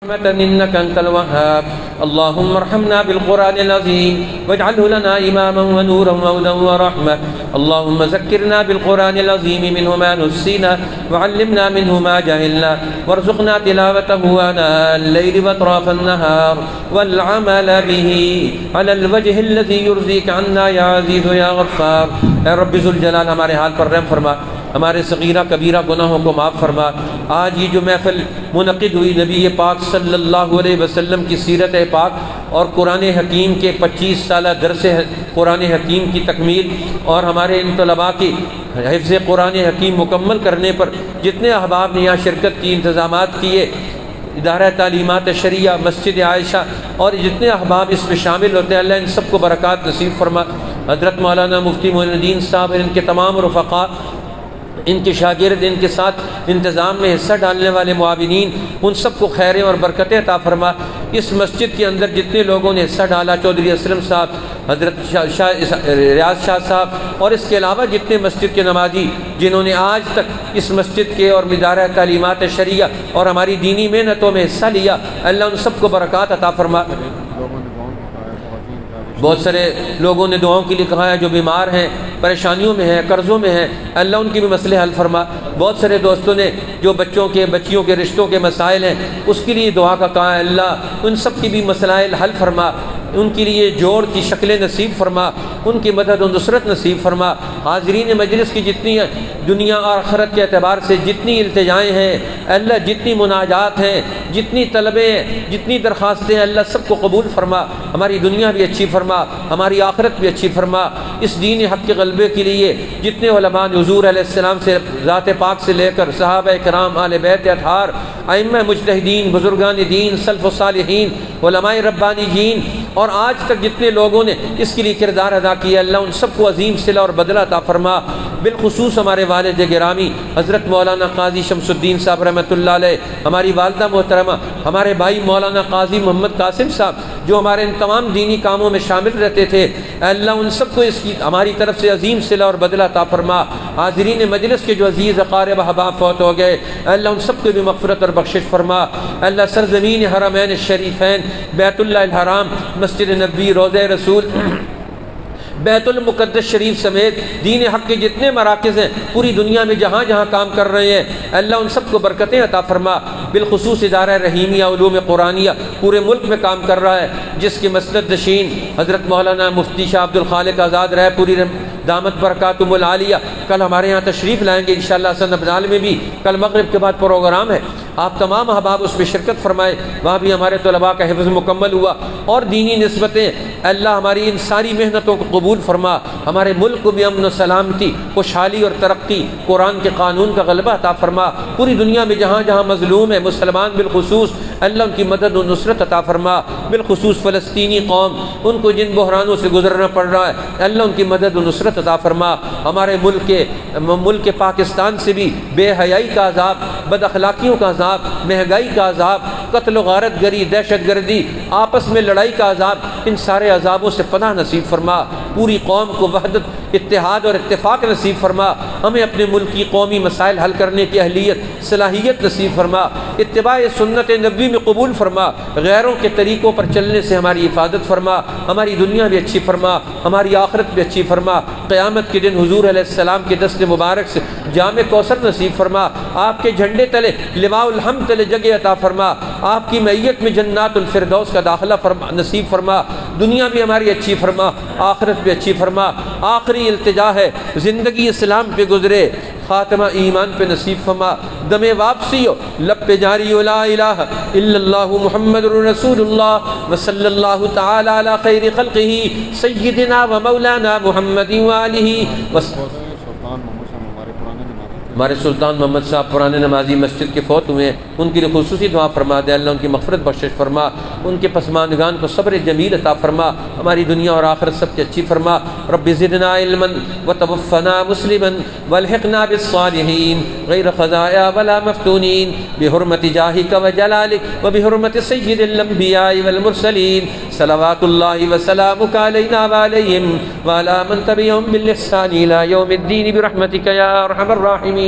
إنك أنت الوهاب اللهم ارحمنا بالقرآن العظيم واجعله لنا إماما ونورا وهدى ورحمة اللهم ذكرنا بالقرآن العظيم منه ما نسينا وعلمنا منه ما جهلنا وارزقنا تلاوته آناء الليل وأطراف النهار والعمل به على الوجه الذي يرضيك عنا يا عزيز يا غفار. اے رب ذوالجلال ہمارے حال پر رحم فرما، ہمارے صغیرہ کبیرہ گناہوں کو معاف فرما. آج یہ جو محفل منعقد ہوئی نبی پاک صلی اللہ علیہ وسلم کی سیرت پاک اور قرآن حکیم کے 25 سالہ درس قرآن حکیم کی تکمیل اور ہمارے ان طلباء کی حفظ قرآن حکیم مکمل کرنے پر جتنے احباب نے یہاں شرکت کی، انتظامات کیے، ادارہ تعلیمات شریعہ، مسجد عائشہ اور جتنے احباب اس میں شامل ہوتے ہیں، اللہ ان سب کو برکات نصیب فرما. حضرت مولانا مفتی معین الدین صاحب اور ان کے تمام رفقاء، ان کے شاگرد، ان کے ساتھ انتظام میں حصہ ڈالنے والے معاونین، ان سب کو خیریں اور برکتیں عطا فرما. اس مسجد کے اندر جتنے لوگوں نے حصہ ڈالا، چودھری اسلم صاحب، حضرت ریاض شاہ صاحب اور اس کے علاوہ جتنے مسجد کے نمازی جنہوں نے آج تک اس مسجد کے اور ادارہ تعلیمات شریعہ اور ہماری دینی محنتوں میں حصہ لیا، اللہ ان سب کو برکات عطا فرما. بہت سارے لوگوں نے دعاؤں کے لیے کہا ہے، جو بیمار ہیں، پریشانیوں میں ہیں، قرضوں میں ہیں، اللہ ان کی بھی مسئلے حل فرما. بہت سارے دوستوں نے جو بچیوں کے رشتوں کے مسائل ہیں اس کے لیے دعا کا کہا ہے، اللہ ان سب کی بھی مسائل حل فرما، ان کے لیے جوڑ کی شکلیں نصیب فرما، ان کی مدد و نصرت نصیب فرما. حاضرین مجلس کی جتنی دنیا اور آخرت کے اعتبار سے جتنی التجائیں ہیں اللہ، جتنی مناجات ہیں، جتنی طلبیں ہیں، جتنی درخواستیں ہیں، اللہ سب کو قبول فرما. ہماری دنیا بھی اچھی فرما، ہماری آخرت بھی اچھی فرما. اس دین حق کے غلبے کے لیے جتنے علماء نے حضور علیہ السلام سے، ذات پاک سے لے کر صحابہ کرام، اہل بیت اطہار، ائمہ مجتہدین، بزرگان دین، سلف و صالحین، علماء ربانیین اور آج تک جتنے لوگوں نے اس کے لیے کردار ادا کیا، اللہ ان سب کو عظیم صلہ اور بدلہ عطا فرما. بالخصوص ہمارے والد گرامی حضرت مولانا قاضی شمس الدین صاحب رحمۃ اللہ علیہ، ہماری والدہ محترمہ، ہمارے بھائی مولانا قاضی محمد قاسم صاحب جو ہمارے ان تمام دینی کاموں میں شامل رہتے تھے، اللہ ان سب کو اس کی ہماری طرف سے عظیم صلہ اور بدلہ عطا فرما. حاضرین مجلس کے جو عزیز اقارب احباب فوت ہو گئے، اللہ ان سب کو بھی مغفرت اور بخشش فرما. اللہ سرزمین حرمین الشریفین، بیت اللہ الحرام، مسجد نبوی، روضہ رسول، بیت المقدس شریف سمیت دین حق کے جتنے مراکز ہیں پوری دنیا میں جہاں جہاں کام کر رہے ہیں، اللہ ان سب کو برکتیں عطا فرما. بالخصوص ادارہ رحیمیہ علوم قرآنیہ پورے ملک میں کام کر رہا ہے، جس کے مسند نشین حضرت مولانا مفتی شاہ عبد الخالق آزاد رائے پوری دامت برکاتہم العالیہ کل ہمارے یہاں تشریف لائیں گے انشاءاللہ. حسن ابدال میں بھی کل مغرب کے بعد پروگرام ہے، آپ تمام احباب اس میں شرکت فرمائیں. وہاں بھی ہمارے طلباء کا حفظ مکمل ہوا اور دینی نسبتیں، اللہ ہماری ان ساری محنتوں کو قبول فرما. ہمارے ملک کو بھی امن و سلامتی، خوشحالی اور ترقی، قرآن کے قانون کا غلبہ عطا فرما. پوری دنیا میں جہاں جہاں مظلوم ہے مسلمان بالخصوص، اللہ ان کی مدد و نصرت عطا فرما. بالخصوص فلسطینی قوم، ان کو جن بحرانوں سے گزرنا پڑ رہا ہے، اللہ ان کی مدد و نصرت عطا فرما. ہمارے ملک پاکستان سے بھی بے حیائی کا عذاب، بد اخلاقیوں کا عذاب، مہنگائی کا عذاب، قتل و غارت گری، دہشت گردی، آپس میں لڑائی کا عذاب، ان سارے عذابوں سے پناہ نصیب فرما. پوری قوم کو وحدت، اتحاد اور اتفاق نصیب فرما. ہمیں اپنے ملک کی قومی مسائل حل کرنے کی اہلیت، صلاحیت نصیب فرما. اتباع سنت نبوی میں قبول فرما. غیروں کے طریقوں پر چلنے سے ہماری حفاظت فرما. ہماری دنیا بھی اچھی فرما، ہماری آخرت بھی اچھی فرما. قیامت کے دن حضور علیہ السلام کے دست مبارک سے جام کوثر نصیب فرما. آپ کے جھنڈے تلے، لواء الحمد تلے جگہ عطا فرما. آپ کی معیت میں جنات الفردوس کا داخلہ نصیب فرما. دنیا بھی ہماری اچھی فرما، آخرت بھی اچھی فرما. آخری التجا ہے زندگی اسلام پہ گزرے، خاتمہ ایمان پہ نصیب فرما. دم واپسی ہو لب پہ جاری ہو لا الہ الا اللہ محمد رسول اللہ وصلی اللہ تعالی علی خیر خلقہ سیدنا و مولانا محمد وآلہ ہمارے سلطان محمد صاحب پرانے نمازی مسجد کے فوت ہوئے ہیں، ان کے لیے خصوصی دعا فرما دے. اللہ ان کی مغفرت بخشش فرما، ان کے پسماندگان کو صبر جمیل عطا فرما. ہماری دنیا اور آخرت سب کی اچھی فرما. رب زدنا علما وتوفنا مسلما والحقنا بالصالحین غیر خزایا ولا مفتونین بحرمت جاہک وجلالک وبحرمت سید الانبیاء والمرسلین صلوات اللہ وسلامک علینا وعلیہم وعلی من تبعہم بالاحسان الی یوم الدین برحمتک یا ارحم الراحمین.